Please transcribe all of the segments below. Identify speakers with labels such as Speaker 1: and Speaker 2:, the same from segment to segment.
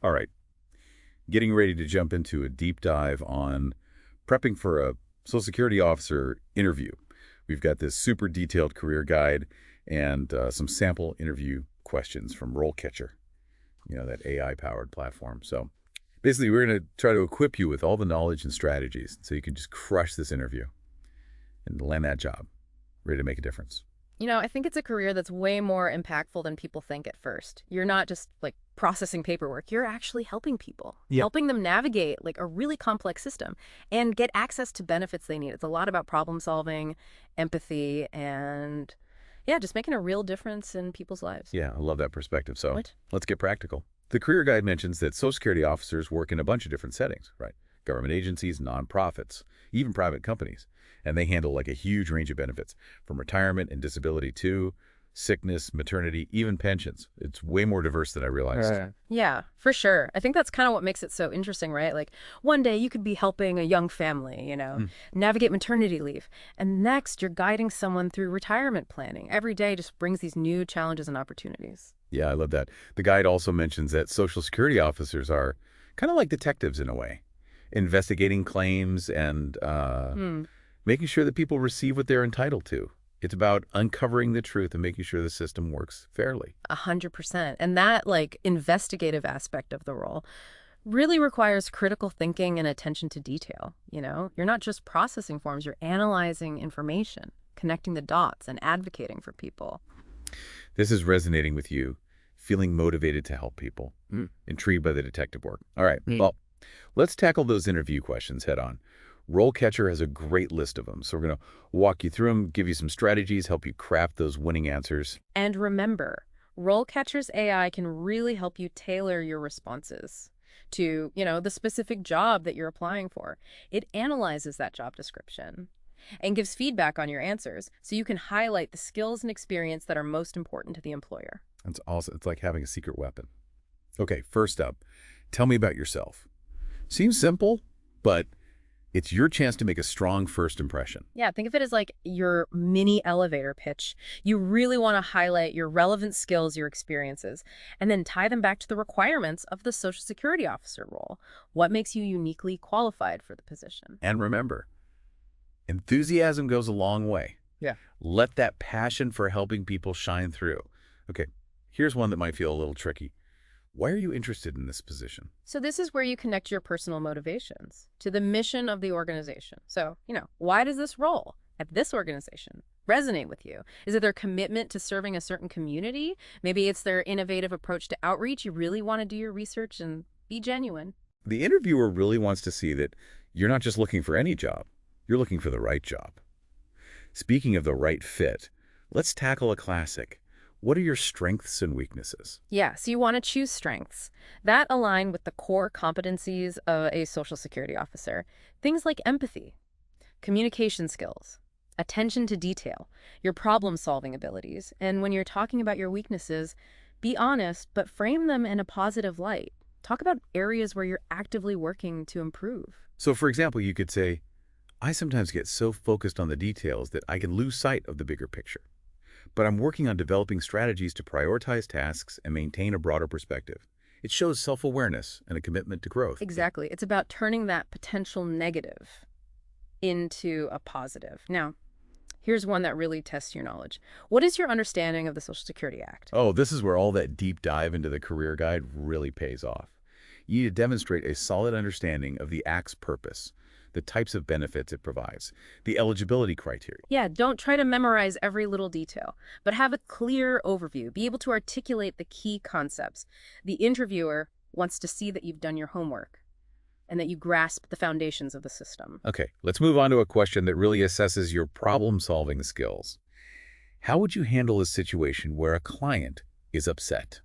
Speaker 1: All right, getting ready to jump into a deep dive on prepping for a Social Security officer interview. We've got this super detailed career guide and some sample interview questions from RoleCatcher, that AI-powered platform. So basically, we're going to try to equip you with all the knowledge and strategies so you can just crush this interview and land that job, ready to make a difference.
Speaker 2: I think it's a career that's way more impactful than people think at first. You're not just like processing paperwork. You're actually helping people,
Speaker 1: Yep.
Speaker 2: helping them navigate like a really complex system and get access to benefits they need. It's a lot about problem solving, empathy, and yeah, just making a real difference in people's lives.
Speaker 1: Yeah, I love that perspective. So
Speaker 2: What?
Speaker 1: let's get practical. The career guide mentions that Social Security officers work in a bunch of different settings, right? Government agencies, nonprofits, even private companies. And they handle like a huge range of benefits, from retirement and disability to sickness, maternity, even pensions. It's way more diverse than I realized.
Speaker 3: Right.
Speaker 2: Yeah, for sure. I think that's kind of what makes it so interesting, right? Like one day you could be helping a young family,
Speaker 1: Mm.
Speaker 2: navigate maternity leave. And next you're guiding someone through retirement planning. Every day just brings these new challenges and opportunities.
Speaker 1: Yeah, I love that. The guide also mentions that Social Security officers are kind of like detectives in a way, investigating claims and
Speaker 2: Hmm.
Speaker 1: making sure that people receive what they're entitled to. It's about uncovering the truth and making sure the system works fairly.
Speaker 2: 100%. And that like investigative aspect of the role really requires critical thinking and attention to detail. You're not just processing forms, you're analyzing information, connecting the dots and advocating for people.
Speaker 1: This is resonating with you, feeling motivated to help people, intrigued by the detective work. All right,
Speaker 3: Mm.
Speaker 1: well, let's tackle those interview questions head on. RoleCatcher has a great list of them, so we're going to walk you through them, give you some strategies, help you craft those winning answers.
Speaker 2: And remember, RoleCatcher's AI can really help you tailor your responses to the specific job that you're applying for. It analyzes that job description and gives feedback on your answers so you can highlight the skills and experience that are most important to the employer.
Speaker 1: It's awesome. It's like having a secret weapon. Okay, first up, tell me about yourself. Seems simple, but it's your chance to make a strong first impression.
Speaker 2: Yeah, think of it as like your mini elevator pitch. You really want to highlight your relevant skills, your experiences, and then tie them back to the requirements of the Social Security officer role. What makes you uniquely qualified for the position?
Speaker 1: And remember, enthusiasm goes a long way.
Speaker 3: Yeah.
Speaker 1: Let that passion for helping people shine through. Okay, here's one that might feel a little tricky. Why are you interested in this position?
Speaker 2: So this is where you connect your personal motivations to the mission of the organization. So why does this role at this organization resonate with you? Is it their commitment to serving a certain community? Maybe it's their innovative approach to outreach. You really want to do your research and be genuine.
Speaker 1: The interviewer really wants to see that you're not just looking for any job, you're looking for the right job. Speaking of the right fit, let's tackle a classic. What are your strengths and weaknesses?
Speaker 2: Yeah, so you want to choose strengths that align with the core competencies of a Social Security officer. Things like empathy, communication skills, attention to detail, your problem-solving abilities. And when you're talking about your weaknesses, be honest, but frame them in a positive light. Talk about areas where you're actively working to improve.
Speaker 1: So, for example, you could say, I sometimes get so focused on the details that I can lose sight of the bigger picture. But I'm working on developing strategies to prioritize tasks and maintain a broader perspective. It shows self-awareness and a commitment to growth.
Speaker 2: Exactly. It's about turning that potential negative into a positive. Now, here's one that really tests your knowledge. What is your understanding of the Social Security Act?
Speaker 1: Oh, this is where all that deep dive into the career guide really pays off. You need to demonstrate a solid understanding of the Act's purpose, the types of benefits it provides, the eligibility criteria.
Speaker 2: Yeah, don't try to memorize every little detail, but have a clear overview. Be able to articulate the key concepts. The interviewer wants to see that you've done your homework and that you grasp the foundations of the system.
Speaker 1: Okay, let's move on to a question that really assesses your problem-solving skills. How would you handle a situation where a client is upset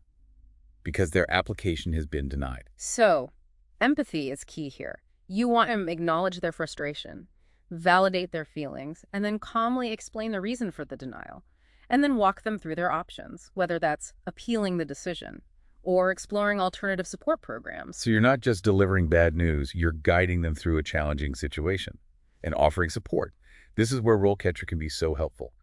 Speaker 1: because their application has been denied?
Speaker 2: So, empathy is key here. You want to acknowledge their frustration, validate their feelings, and then calmly explain the reason for the denial, and then walk them through their options, whether that's appealing the decision or exploring alternative support programs.
Speaker 1: So you're not just delivering bad news, you're guiding them through a challenging situation and offering support. This is where RoleCatcher can be so helpful.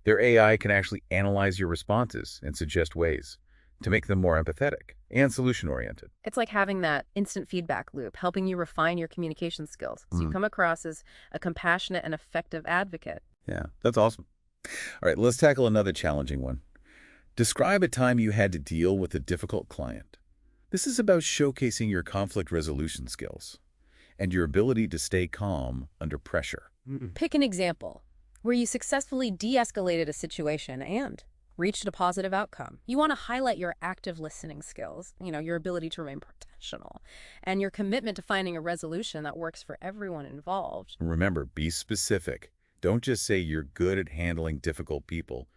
Speaker 1: Their AI can actually analyze your responses and suggest ways to make them more empathetic and solution-oriented.
Speaker 2: It's like having that instant feedback loop, helping you refine your communication skills so you come across as a compassionate and effective advocate.
Speaker 1: Yeah, that's awesome. All right, let's tackle another challenging one. Describe a time you had to deal with a difficult client. This is about showcasing your conflict resolution skills and your ability to stay calm under pressure.
Speaker 2: Pick an example where you successfully de-escalated a situation and reached a positive outcome. You want to highlight your active listening skills, your ability to remain professional, and your commitment to finding a resolution that works for everyone involved.
Speaker 1: Remember, be specific. Don't just say you're good at handling difficult people.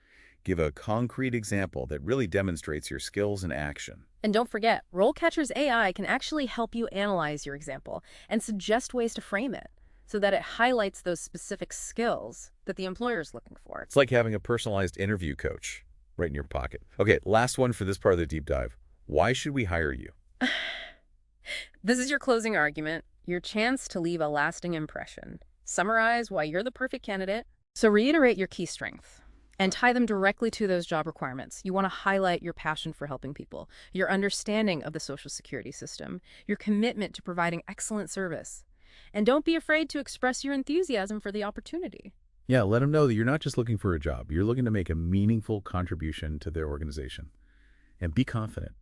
Speaker 1: Give a concrete example that really demonstrates your skills in action.
Speaker 2: And don't forget, RoleCatcher's AI can actually help you analyze your example and suggest ways to frame it so that it highlights those specific skills that the employer is looking for.
Speaker 1: It's like having a personalized interview coach right in your pocket. Okay, last one for this part of the deep dive. Why should we hire you?
Speaker 2: This is your closing argument, your chance to leave a lasting impression. Summarize why you're the perfect candidate. So reiterate your key strengths and tie them directly to those job requirements. You want to highlight your passion for helping people, your understanding of the Social Security system, your commitment to providing excellent service. And don't be afraid to express your enthusiasm for the opportunity.
Speaker 1: Yeah, let them know that you're not just looking for a job. You're looking to make a meaningful contribution to their organization. And be confident.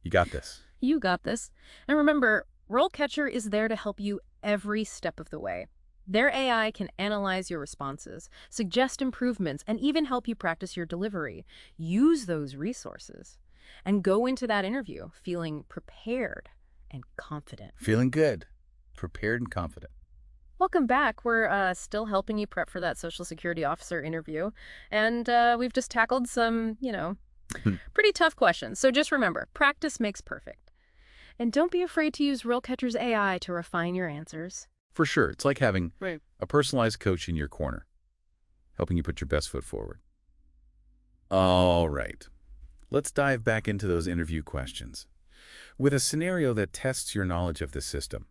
Speaker 1: You got this.
Speaker 2: You got this. And remember, RoleCatcher is there to help you every step of the way. Their AI can analyze your responses, suggest improvements, and even help you practice your delivery. Use those resources and go into that interview feeling prepared and confident.
Speaker 1: Feeling good, prepared and confident.
Speaker 2: Welcome back. We're still helping you prep for that Social Security officer interview. And we've just tackled some, pretty tough questions. So just remember, practice makes perfect. And don't be afraid to use RoleCatcher's AI to refine your answers.
Speaker 1: For sure. It's like having a personalized coach in your corner, helping you put your best foot forward. All right. Let's dive back into those interview questions. With a scenario that tests your knowledge of the system,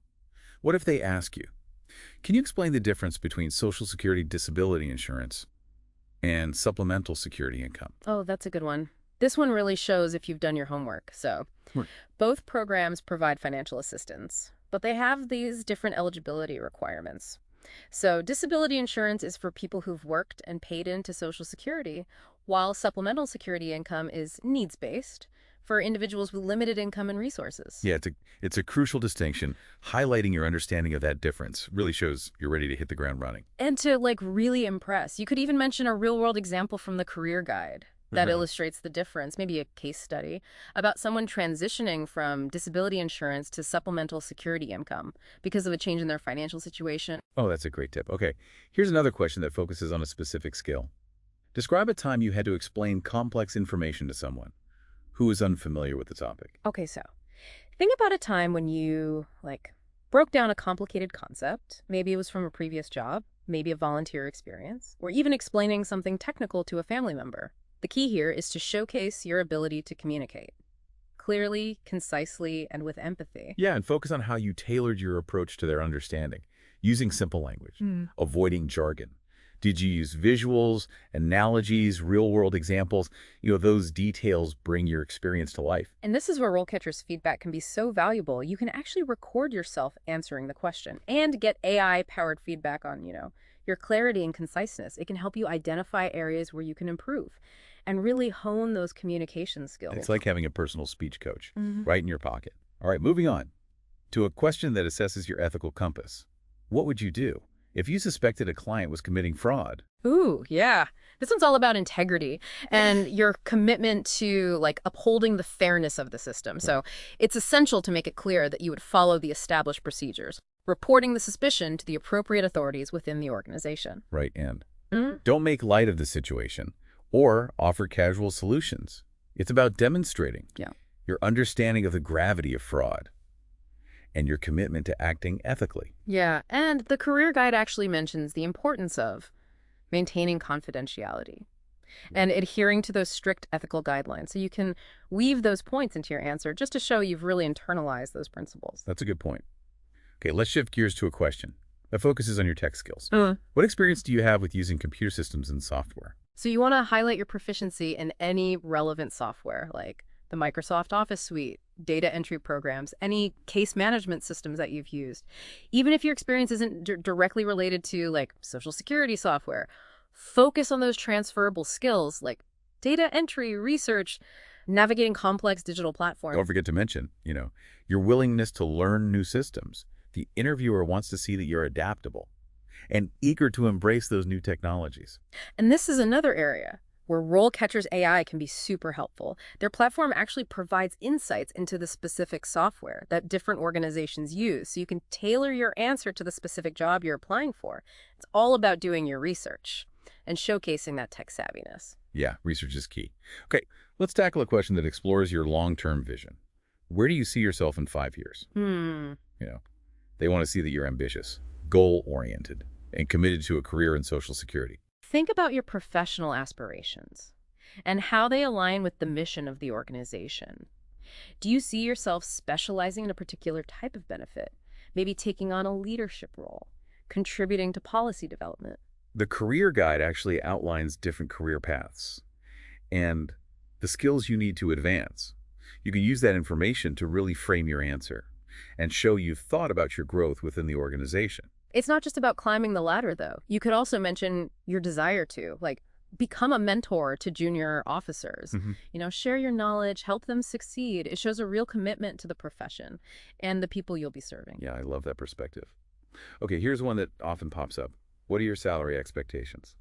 Speaker 1: what if they ask you, can you explain the difference between Social Security disability insurance and supplemental security income?
Speaker 2: Oh, that's a good one. This one really shows if you've done your homework. So both programs provide financial assistance, but they have these different eligibility requirements. So disability insurance is for people who've worked and paid into Social Security, while supplemental security income is needs-based for individuals with limited income and resources.
Speaker 1: Yeah, it's a crucial distinction. Highlighting your understanding of that difference really shows you're ready to hit the ground running.
Speaker 2: And to really impress, you could even mention a real-world example from the career guide that illustrates the difference, maybe a case study about someone transitioning from disability insurance to supplemental security income because of a change in their financial situation.
Speaker 1: Oh, that's a great tip. Okay, here's another question that focuses on a specific skill. Describe a time you had to explain complex information to someone who is unfamiliar with the topic.
Speaker 2: Okay, so think about a time when you, broke down a complicated concept. Maybe it was from a previous job, maybe a volunteer experience, or even explaining something technical to a family member. The key here is to showcase your ability to communicate clearly, concisely, and with empathy.
Speaker 1: Yeah, and focus on how you tailored your approach to their understanding, using simple language, avoiding jargon. Did you use visuals, analogies, real-world examples? Those details bring your experience to life.
Speaker 2: And this is where RoleCatcher's feedback can be so valuable. You can actually record yourself answering the question and get AI-powered feedback on, your clarity and conciseness. It can help you identify areas where you can improve and really hone those communication skills.
Speaker 1: It's like having a personal speech coach right in your pocket. All right, moving on to a question that assesses your ethical compass. What would you do if you suspected a client was committing fraud?
Speaker 2: Ooh, yeah. This one's all about integrity and your commitment to upholding the fairness of the system. So it's essential to make it clear that you would follow the established procedures, reporting the suspicion to the appropriate authorities within the organization.
Speaker 1: Right, and don't make light of the situation or offer casual solutions. It's about demonstrating your understanding of the gravity of fraud and your commitment to acting ethically.
Speaker 2: Yeah, and the career guide actually mentions the importance of maintaining confidentiality and adhering to those strict ethical guidelines. So you can weave those points into your answer just to show you've really internalized those principles.
Speaker 1: That's a good point. Okay, let's shift gears to a question that focuses on your tech skills. What experience do you have with using computer systems and software?
Speaker 2: So you want to highlight your proficiency in any relevant software like the Microsoft Office suite, data entry programs, any case management systems that you've used. Even if your experience isn't directly related to like Social Security software, focus on those transferable skills like data entry, research, navigating complex digital
Speaker 1: Don't
Speaker 2: platforms.
Speaker 1: forget to mention, your willingness to learn new systems. The interviewer wants to see that you're adaptable and eager to embrace those new technologies.
Speaker 2: And this is another area where RoleCatcher's AI can be super helpful. Their platform actually provides insights into the specific software that different organizations use, so you can tailor your answer to the specific job you're applying for. It's all about doing your research and showcasing that tech savviness.
Speaker 1: Yeah, research is key. Okay, let's tackle a question that explores your long-term vision. Where do you see yourself in 5 years? You know, they want to see that you're ambitious, goal-oriented, and committed to a career in Social Security.
Speaker 2: Think about your professional aspirations and how they align with the mission of the organization. Do you see yourself specializing in a particular type of benefit? Maybe taking on a leadership role, contributing to policy development?
Speaker 1: The career guide actually outlines different career paths and the skills you need to advance. You can use that information to really frame your answer and show you've thought about your growth within the organization.
Speaker 2: It's not just about climbing the ladder, though. You could also mention your desire to, like, become a mentor to junior officers. Share your knowledge, help them succeed. It shows a real commitment to the profession and the people you'll be serving.
Speaker 1: Yeah, I love that perspective. Okay, here's one that often pops up. What are your salary expectations?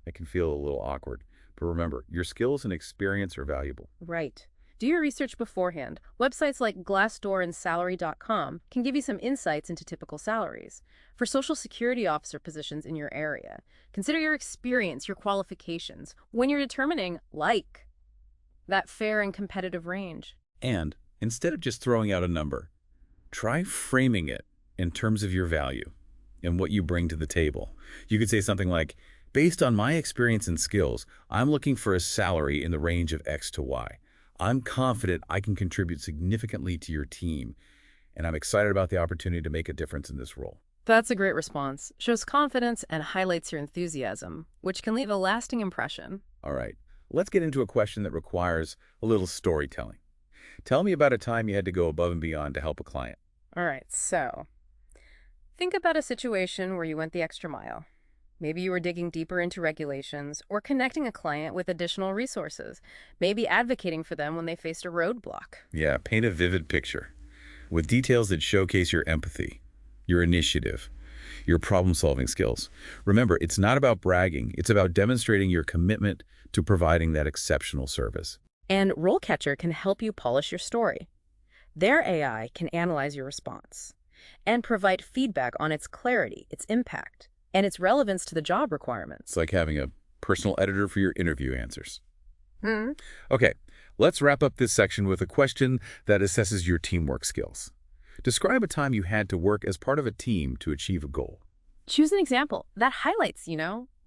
Speaker 1: It can feel a little awkward, but remember, your skills and experience are valuable.
Speaker 2: Right. Do your research beforehand. Websites like Glassdoor and Salary.com can give you some insights into typical salaries. For Social Security officer positions in your area, consider your experience, your qualifications, when you're determining, that fair and competitive range.
Speaker 1: And instead of just throwing out a number, try framing it in terms of your value and what you bring to the table. You could say something like, based on my experience and skills, I'm looking for a salary in the range of X to Y. I'm confident I can contribute significantly to your team, and I'm excited about the opportunity to make a difference in this role.
Speaker 2: That's a great response. Shows confidence and highlights your enthusiasm, which can leave a lasting impression.
Speaker 1: All right, let's get into a question that requires a little storytelling. Tell me about a time you had to go above and beyond to help a client.
Speaker 2: All right, so think about a situation where you went the extra mile. Maybe you were digging deeper into regulations or connecting a client with additional resources, maybe advocating for them when they faced a roadblock.
Speaker 1: Yeah, paint a vivid picture with details that showcase your empathy, your initiative, your problem-solving skills. Remember, it's not about bragging. It's about demonstrating your commitment to providing that exceptional service.
Speaker 2: And RoleCatcher can help you polish your story. Their AI can analyze your response and provide feedback on its clarity, its impact, and its relevance to the job requirements.
Speaker 1: It's like having a personal editor for your interview answers. Okay, let's wrap up this section with a question that assesses your teamwork skills. Describe a time you had to work as part of a team to achieve a goal.
Speaker 2: Choose an example that highlights,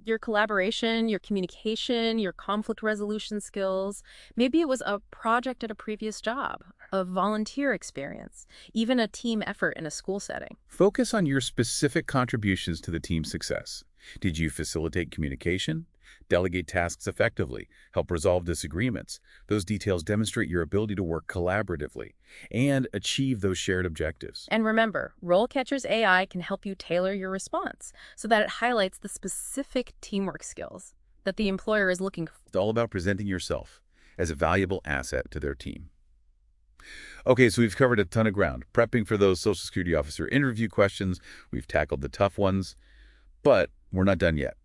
Speaker 2: your collaboration, your communication, your conflict resolution skills. Maybe it was a project at a previous job, a volunteer experience, even a team effort in a school setting.
Speaker 1: Focus on your specific contributions to the team's success. Did you facilitate communication? Delegate tasks effectively? Help resolve disagreements? Those details demonstrate your ability to work collaboratively and achieve those shared objectives.
Speaker 2: And remember, RoleCatcher's AI can help you tailor your response so that it highlights the specific teamwork skills that the employer is looking for.
Speaker 1: It's all about presenting yourself as a valuable asset to their team. Okay, so we've covered a ton of ground. Prepping for those Social Security officer interview questions, we've tackled the tough ones, but we're not done yet.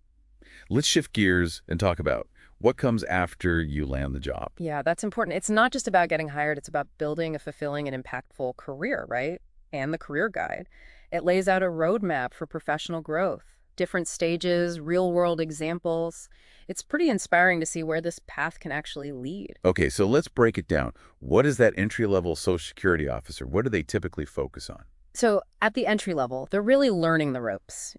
Speaker 1: Let's shift gears and talk about what comes after you land the job.
Speaker 2: Yeah, that's important. It's not just about getting hired. It's about building a fulfilling and impactful career, right? And the career guide. It lays out a roadmap for professional growth, different stages, real-world examples. It's pretty inspiring to see where this path can actually lead.
Speaker 1: Okay, so let's break it down. What is that entry-level Social Security officer? What do they typically focus on?
Speaker 2: So at the entry level, they're really learning the ropes,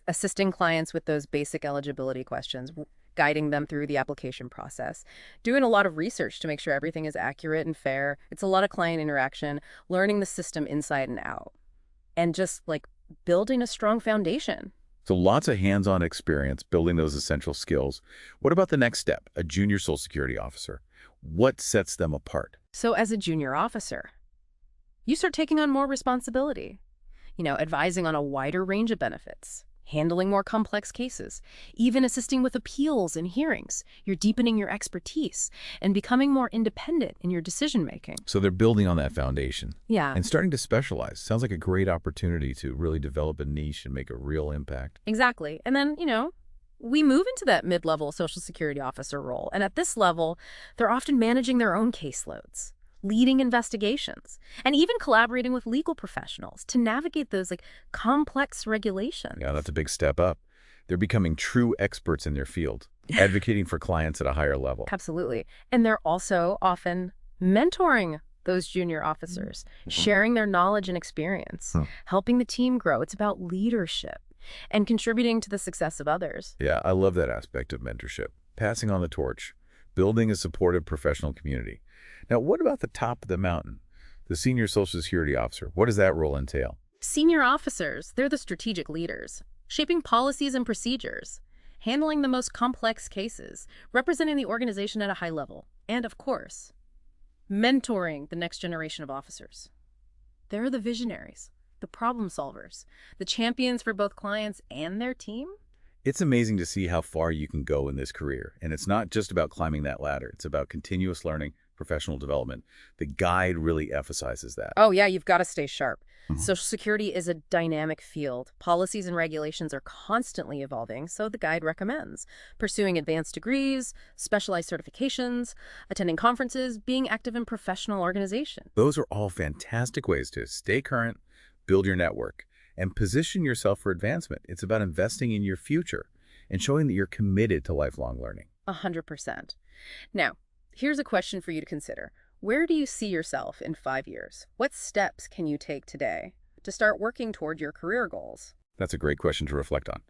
Speaker 2: assisting clients with those basic eligibility questions, guiding them through the application process, doing a lot of research to make sure everything is accurate and fair. It's a lot of client interaction, learning the system inside and out, and just building a strong foundation.
Speaker 1: So lots of hands-on experience building those essential skills. What about the next step, a junior Social Security officer? What sets them apart?
Speaker 2: So as a junior officer, you start taking on more responsibility, advising on a wider range of benefits, handling more complex cases, even assisting with appeals and hearings. You're deepening your expertise and becoming more independent in your decision-making.
Speaker 1: So they're building on that foundation
Speaker 2: Yeah,
Speaker 1: and starting to specialize. Sounds like a great opportunity to really develop a niche and make a real impact.
Speaker 2: exactly. And then, we move into that mid-level Social Security officer role. And at this level, they're often managing their own caseloads, leading investigations, and even collaborating with legal professionals to navigate those complex regulations.
Speaker 1: Yeah, that's a big step up. They're becoming true experts in their field, advocating for clients at a higher level.
Speaker 2: Absolutely. And they're also often mentoring those junior officers, sharing their knowledge and experience, helping the team grow. It's about leadership and contributing to the success of others.
Speaker 1: Yeah, I love that aspect of mentorship. Passing on the torch, building a supportive professional community. Now, what about the top of the mountain? The senior Social Security officer, what does that role entail?
Speaker 2: Senior officers, they're the strategic leaders, shaping policies and procedures, handling the most complex cases, representing the organization at a high level, and of course, mentoring the next generation of officers. They're the visionaries, the problem solvers, the champions for both clients and their team.
Speaker 1: It's amazing to see how far you can go in this career. And it's not just about climbing that ladder. It's about continuous learning, professional development. The guide really emphasizes that.
Speaker 2: Oh yeah, you've got to stay sharp. Social Security is a dynamic field. Policies and regulations are constantly evolving, so the guide recommends pursuing advanced degrees, specialized certifications, attending conferences, being active in professional organizations.
Speaker 1: Those are all fantastic ways to stay current, build your network, and position yourself for advancement. It's about investing in your future and showing that you're committed to lifelong learning.
Speaker 2: 100%. Now, here's a question for you to consider. Where do you see yourself in 5 years? What steps can you take today to start working toward your career goals?
Speaker 1: That's a great question to reflect on.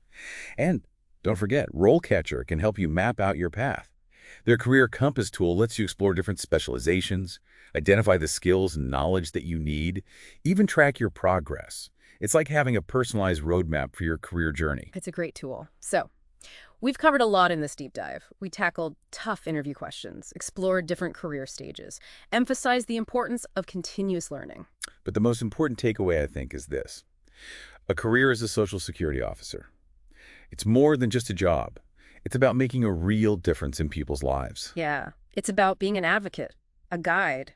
Speaker 1: And don't forget, RoleCatcher can help you map out your path. Their Career Compass tool lets you explore different specializations, identify the skills and knowledge that you need, even track your progress. It's like having a personalized roadmap for your career journey.
Speaker 2: It's a great tool. So, we've covered a lot in this deep dive. We tackled tough interview questions, explored different career stages, emphasized the importance of continuous learning.
Speaker 1: But the most important takeaway, I think, is this. A career as a Social Security officer. It's more than just a job. It's about making a real difference in people's lives.
Speaker 2: Yeah, it's about being an advocate, a guide,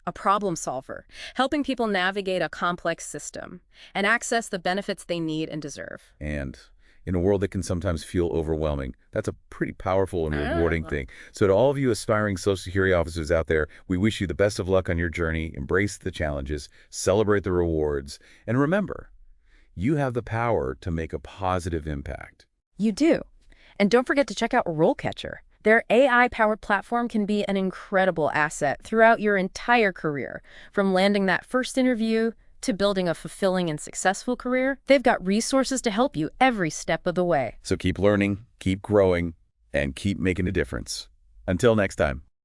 Speaker 2: a problem solver, helping people navigate a complex system and access the benefits they need and deserve.
Speaker 1: And in a world that can sometimes feel overwhelming, that's a pretty powerful and rewarding thing. So to all of you aspiring Social Security officers out there, we wish you the best of luck on your journey. Embrace the challenges, celebrate the rewards, and remember, you have the power to make a positive impact.
Speaker 2: You do. And don't forget to check out RoleCatcher. Their AI-powered platform can be an incredible asset throughout your entire career. From landing that first interview to building a fulfilling and successful career, they've got resources to help you every step of the way.
Speaker 1: So keep learning, keep growing, and keep making a difference. Until next time.